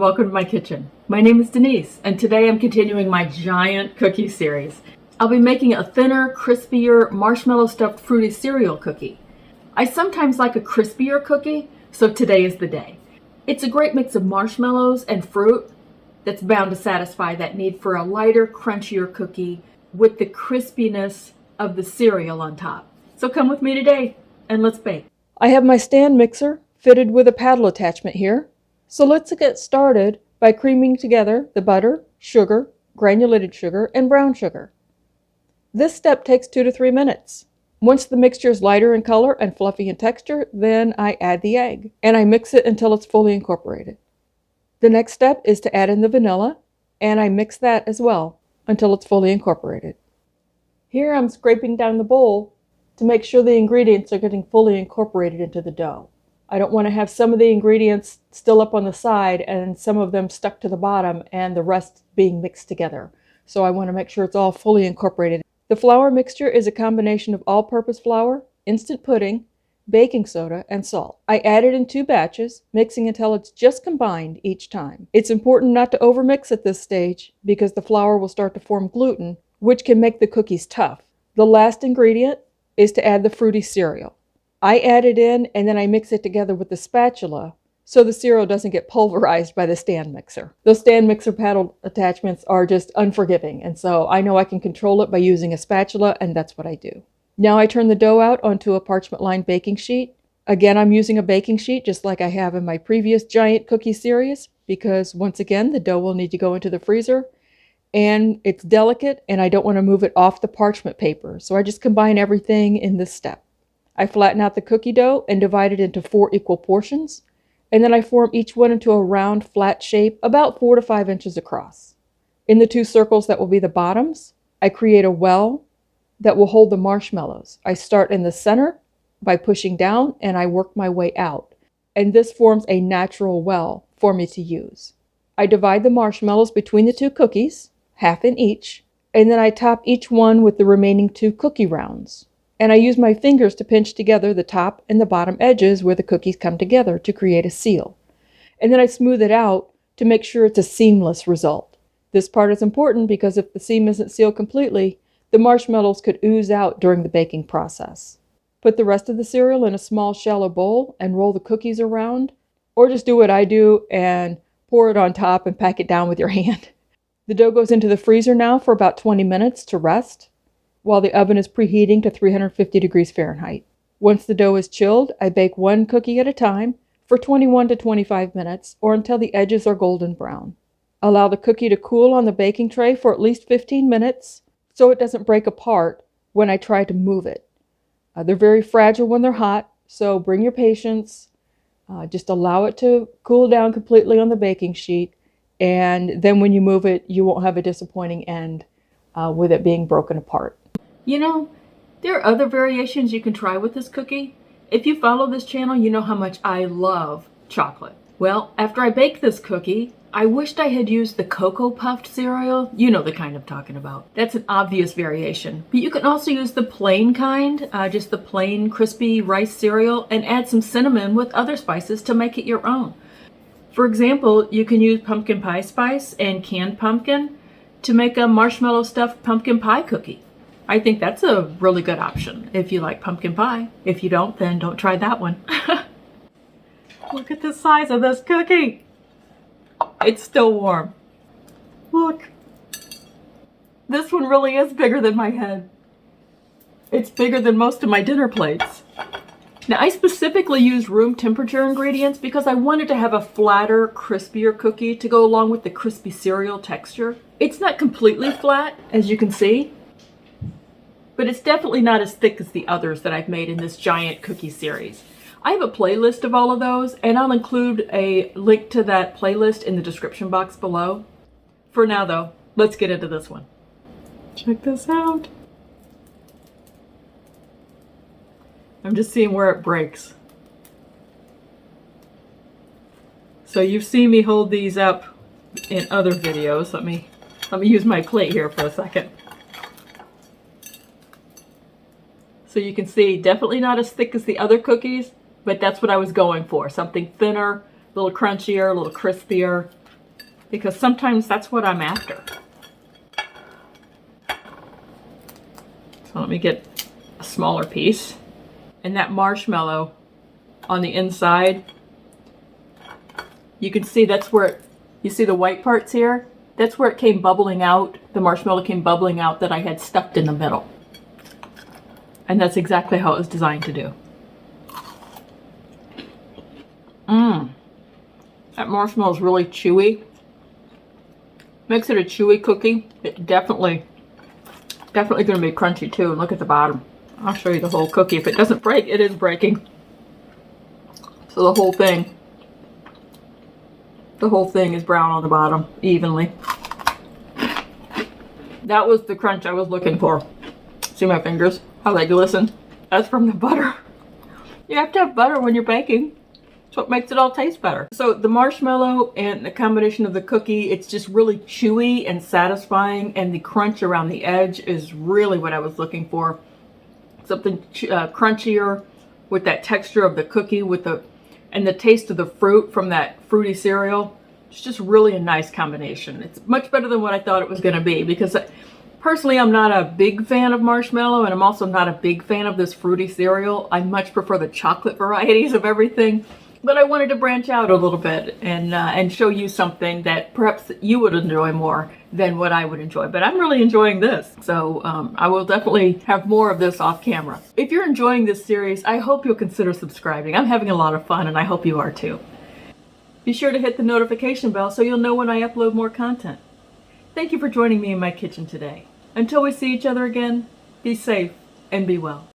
welcome to my kitchen. My name is Denise, and today I'm continuing my giant cookie series. I'll be making a thinner, crispier, marshmallow stuffed fruity cereal cookie. I sometimes like a crispier cookie, so today is the day. It's a great mix of marshmallows and fruit that's bound to satisfy that need for a lighter, crunchier cookie with the crispiness of the cereal on top. So come with me today, and let's bake. I have my stand mixer fitted with a paddle attachment here. So let's get started by creaming together the butter, sugar, granulated sugar, and brown sugar. This step takes 2 to 3 minutes. Once the mixture is lighter in color and fluffy in texture, then I add the egg, and I mix it until it's fully incorporated. The next step is to add in the vanilla, and I mix that as well until it's fully incorporated. Here I'm scraping down the bowl to make sure the ingredients are getting fully incorporated into the dough. I don't want to have some of the ingredients still up on the side and some of them stuck to the bottom and the rest being mixed together. So I want to make sure it's all fully incorporated. The flour mixture is a combination of all-purpose flour, instant pudding, baking soda, and salt. I add it in 2 batches, mixing until it's just combined each time. It's important not to overmix at this stage because the flour will start to form gluten, which can make the cookies tough. The last ingredient is to add the fruity cereal. I add it in and then I mix it together with the spatula so the cereal doesn't get pulverized by the stand mixer. Those stand mixer paddle attachments are just unforgiving, and so I know I can control it by using a spatula, and that's what I do. Now I turn the dough out onto a parchment-lined baking sheet. Again, I'm using a baking sheet just like I have in my previous giant cookie series because once again the dough will need to go into the freezer and it's delicate and I don't want to move it off the parchment paper, so I just combine everything in this step. I flatten out the cookie dough and divide it into 4 equal portions, and then I form each one into a round, flat shape about 4 to 5 inches across. In the 2 circles that will be the bottoms, I create a well that will hold the marshmallows. I start in the center by pushing down and I work my way out, and this forms a natural well for me to use. I divide the marshmallows between the 2 cookies, half in each, and then I top each one with the remaining 2 cookie rounds. And I use my fingers to pinch together the top and the bottom edges where the cookies come together to create a seal. And then I smooth it out to make sure it's a seamless result. This part is important because if the seam isn't sealed completely, the marshmallows could ooze out during the baking process. Put the rest of the cereal in a small shallow bowl and roll the cookies around, or just do what I do and pour it on top and pack it down with your hand. The dough goes into the freezer now for about 20 minutes to rest, while the oven is preheating to 350 degrees Fahrenheit. Once the dough is chilled, I bake 1 cookie at a time for 21 to 25 minutes or until the edges are golden brown. Allow the cookie to cool on the baking tray for at least 15 minutes so it doesn't break apart when I try to move it. They're very fragile when they're hot, so bring your patience. Just allow it to cool down completely on the baking sheet, and then when you move it, you won't have a disappointing end with it being broken apart. You know, there are other variations you can try with this cookie. If you follow this channel, you know how much I love chocolate. Well, after I baked this cookie, I wished I had used the Cocoa Puffed cereal. You know the kind I'm talking about. That's an obvious variation. But you can also use the plain kind, just the plain crispy rice cereal, and add some cinnamon with other spices to make it your own. For example, you can use pumpkin pie spice and canned pumpkin to make a marshmallow stuffed pumpkin pie cookie. I think that's a really good option if you like pumpkin pie. If you don't, then don't try that one. Look at the size of this cookie. It's still warm. Look. This one really is bigger than my head. It's bigger than most of my dinner plates. Now, I specifically used room temperature ingredients because I wanted to have a flatter, crispier cookie to go along with the crispy cereal texture. It's not completely flat, as you can see, but it's definitely not as thick as the others that I've made in this giant cookie series. I have a playlist of all of those, and I'll include a link to that playlist in the description box below. For now, though, let's get into this one. Check this out. I'm just seeing where it breaks. So you've seen me hold these up in other videos. Let me use my plate here for a second. So you can see, definitely not as thick as the other cookies, but that's what I was going for. Something thinner, a little crunchier, a little crispier. because sometimes that's what I'm after. So let me get a smaller piece. And that marshmallow on the inside, you can see that's where, you see the white parts here? That's where it came bubbling out. The marshmallow came bubbling out that I had stuffed in the middle. And that's exactly how it was designed to do. That marshmallow is really chewy. Makes it a chewy cookie. It definitely going to be crunchy too. And look at the bottom. I'll show you the whole cookie. If it doesn't break, it is breaking. So the whole thing is brown on the bottom evenly. That was the crunch I was looking for. See my fingers? How they glisten? That's from the butter. You have to have butter when you're baking. It's what makes it all taste better. So the marshmallow and the combination of the cookie, it's just really chewy and satisfying, and the crunch around the edge is really what I was looking for. Something crunchier with that texture of the cookie and the taste of the fruit from that fruity cereal. It's just really a nice combination. It's much better than what I thought it was going to be, because personally I'm not a big fan of marshmallow, and I'm also not a big fan of this fruity cereal. I much prefer the chocolate varieties of everything. But I wanted to branch out a little bit and show you something that perhaps you would enjoy more than what I would enjoy. But I'm really enjoying this. So I will definitely have more of this off camera. If you're enjoying this series, I hope you'll consider subscribing. I'm having a lot of fun, and I hope you are too. Be sure to hit the notification bell so you'll know when I upload more content. Thank you for joining me in my kitchen today. Until we see each other again, be safe and be well.